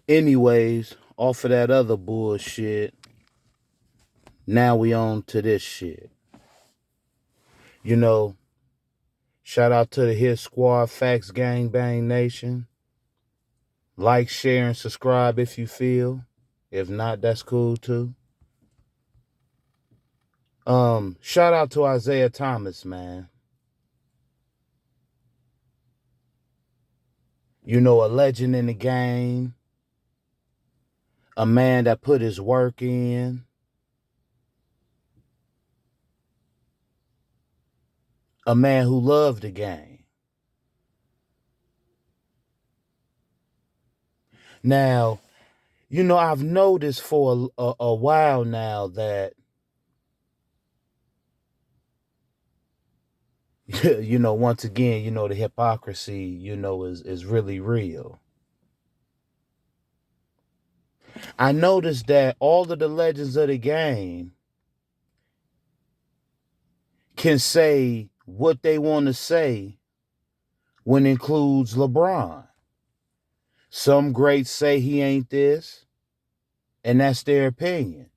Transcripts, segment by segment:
Anyways, off of that other bullshit, now we on to this shit. You know, shout out to the Hit Squad, Facts Gang Bang Nation. Like, share, and subscribe if you feel. If not, that's cool too. Shout out to Isaiah Thomas, man. You know, a legend in the game, a man that put his work in, a man who loved the game. Now, you know, I've noticed for a while now that, you know, once again, you know, the hypocrisy, you know, is really real. I noticed that all of the legends of the game can say what they want to say when it includes LeBron. Some greats say he ain't this, and that's their opinion.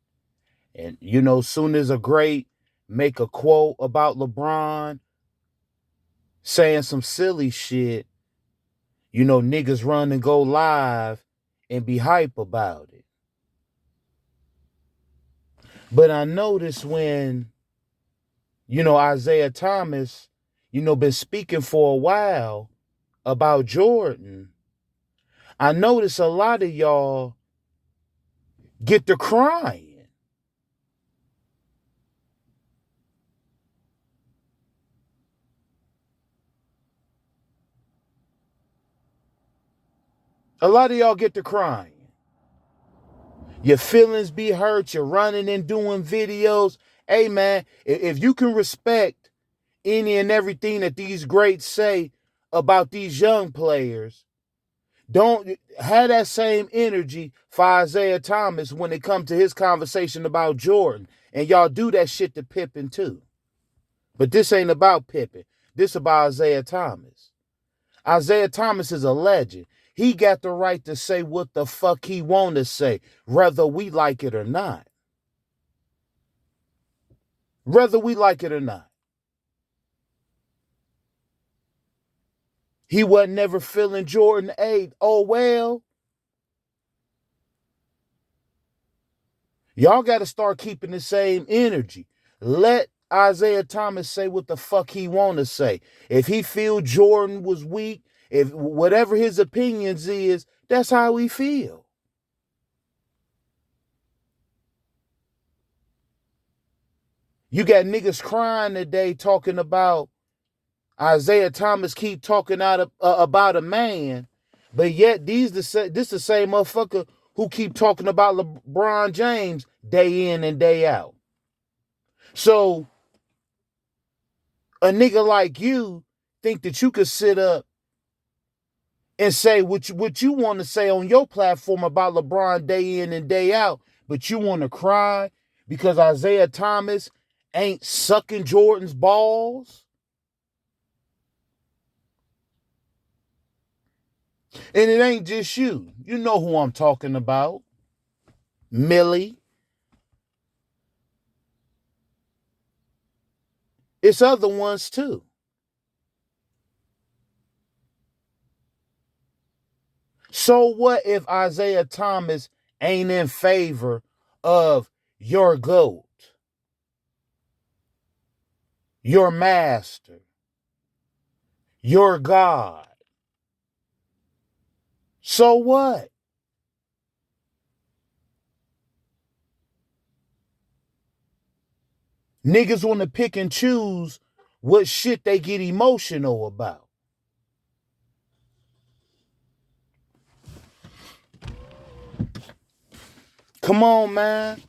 And, you know, soon as a great make a quote about LeBron saying some silly shit, you know, niggas run and go live and be hype about it. But I noticed when, you know, Isaiah Thomas, you know, been speaking for a while about Jordan, I noticed a lot of y'all get to crying. A lot of y'all get to crying. Your feelings be hurt. You're running and doing videos. Hey, man, if you can respect any and everything that these greats say about these young players, don't have that same energy for Isaiah Thomas when it comes to his conversation about Jordan. And y'all do that shit to Pippen too. But this ain't about Pippen. This about Isaiah Thomas. Isaiah Thomas is a legend. He got the right to say what the fuck he want to say, whether we like it or not. Whether we like it or not. He wasn't never feeling Jordan 8. Oh, well. Y'all got to start keeping the same energy. Let Isaiah Thomas say what the fuck he want to say. If he feel Jordan was weak, if whatever his opinions is, that's how he feel. You got niggas crying today talking about Isaiah Thomas keep talking out about a man, but yet this the same motherfucker who keep talking about LeBron James day in and day out. So a nigga like you think that you could sit up and say what you want to say on your platform about LeBron day in and day out, but you want to cry because Isaiah Thomas ain't sucking Jordan's balls? And it ain't just you. You know who I'm talking about. Millie. It's other ones too. So what if Isaiah Thomas ain't in favor of your GOAT, your master, your God? So what? Niggas want to pick and choose what shit they get emotional about. Come on, man.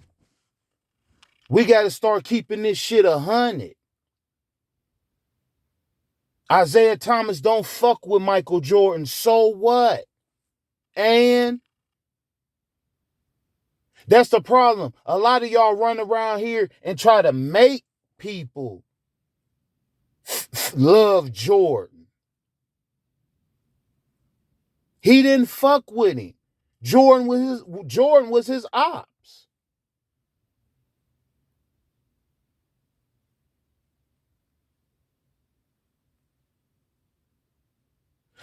We got to start keeping this shit 100. Isaiah Thomas don't fuck with Michael Jordan. So what? And that's the problem. A lot of y'all run around here and try to make people love Jordan. He didn't fuck with him. Jordan was his ops.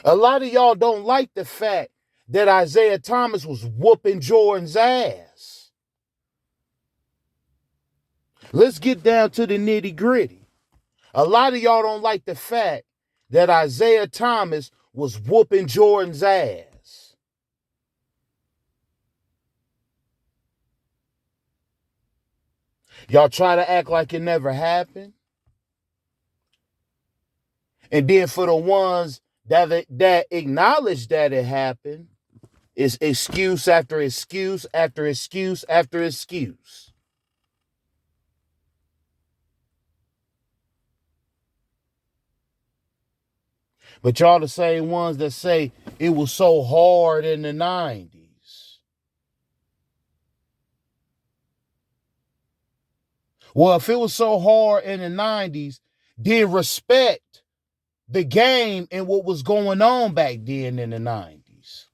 A lot of y'all don't like the fact that Isaiah Thomas was whooping Jordan's ass. Let's get down to the nitty-gritty. A lot of y'all don't like the fact that Isaiah Thomas was whooping Jordan's ass. Y'all try to act like it never happened. And then for the ones that acknowledge that it happened, it's excuse after excuse after excuse after excuse. But y'all the same ones that say it was so hard in the 90s. Well, if it was so hard in the 90s, then respect the game and what was going on back then in the 90s.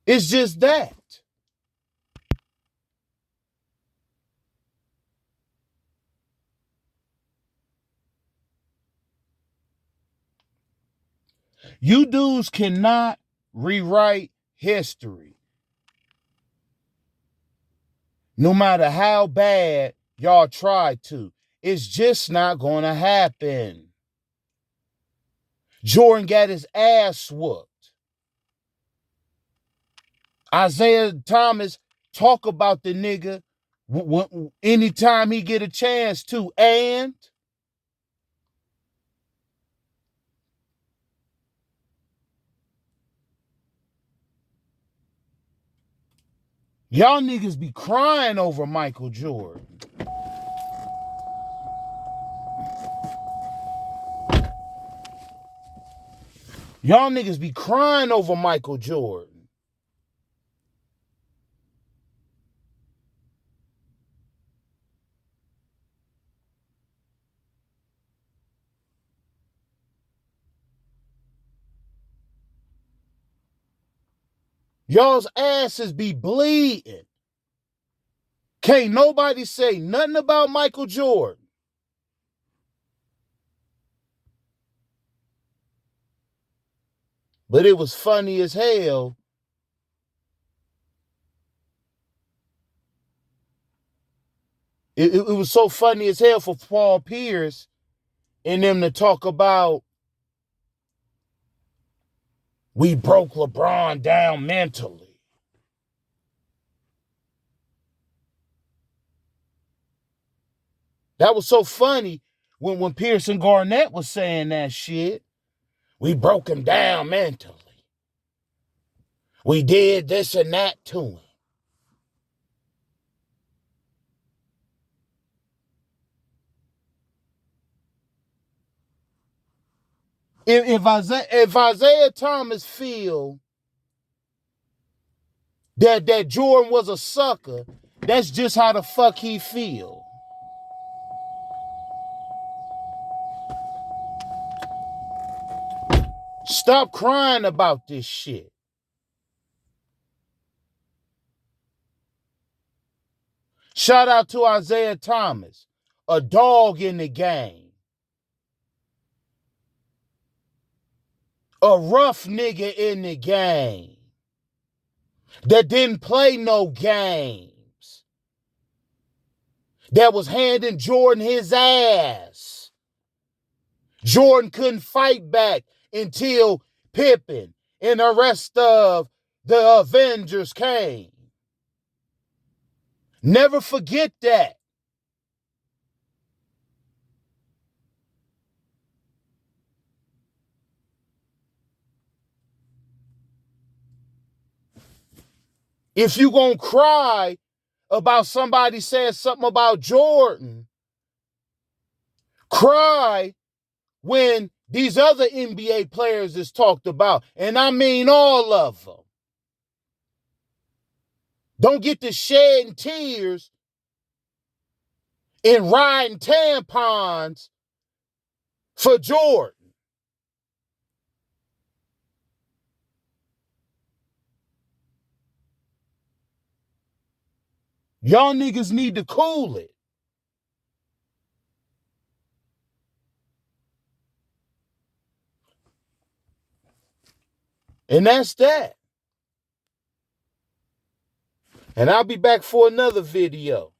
It's just that. You dudes cannot rewrite history. No matter how bad y'all try to. It's just not going to happen. Jordan got his ass whooped. Isaiah Thomas talk about the nigga anytime he get a chance to. And y'all niggas be crying over Michael Jordan. Y'all niggas be crying over Michael Jordan. Y'all's asses be bleeding. Can't nobody say nothing about Michael Jordan. But it was funny as hell. It was so funny as hell for Paul Pierce and them to talk about we broke LeBron down mentally. That was so funny when Pierce and Garnett was saying that shit. We broke him down mentally. We did this and that to him. If Isaiah Thomas feel that Jordan was a sucker, that's just how the fuck he feel. Stop crying about this shit. Shout out to Isaiah Thomas, a dog in the game. A rough nigga in the game. That didn't play no games. That was handing Jordan his ass. Jordan couldn't fight back until Pippen and the rest of the Avengers came. Never forget that. If you gonna cry about somebody saying something about Jordan, cry when these other NBA players is talked about, and I mean all of them. Don't get to shedding tears and riding tampons for Jordan. Y'all niggas need to cool it. And that's that. And I'll be back for another video.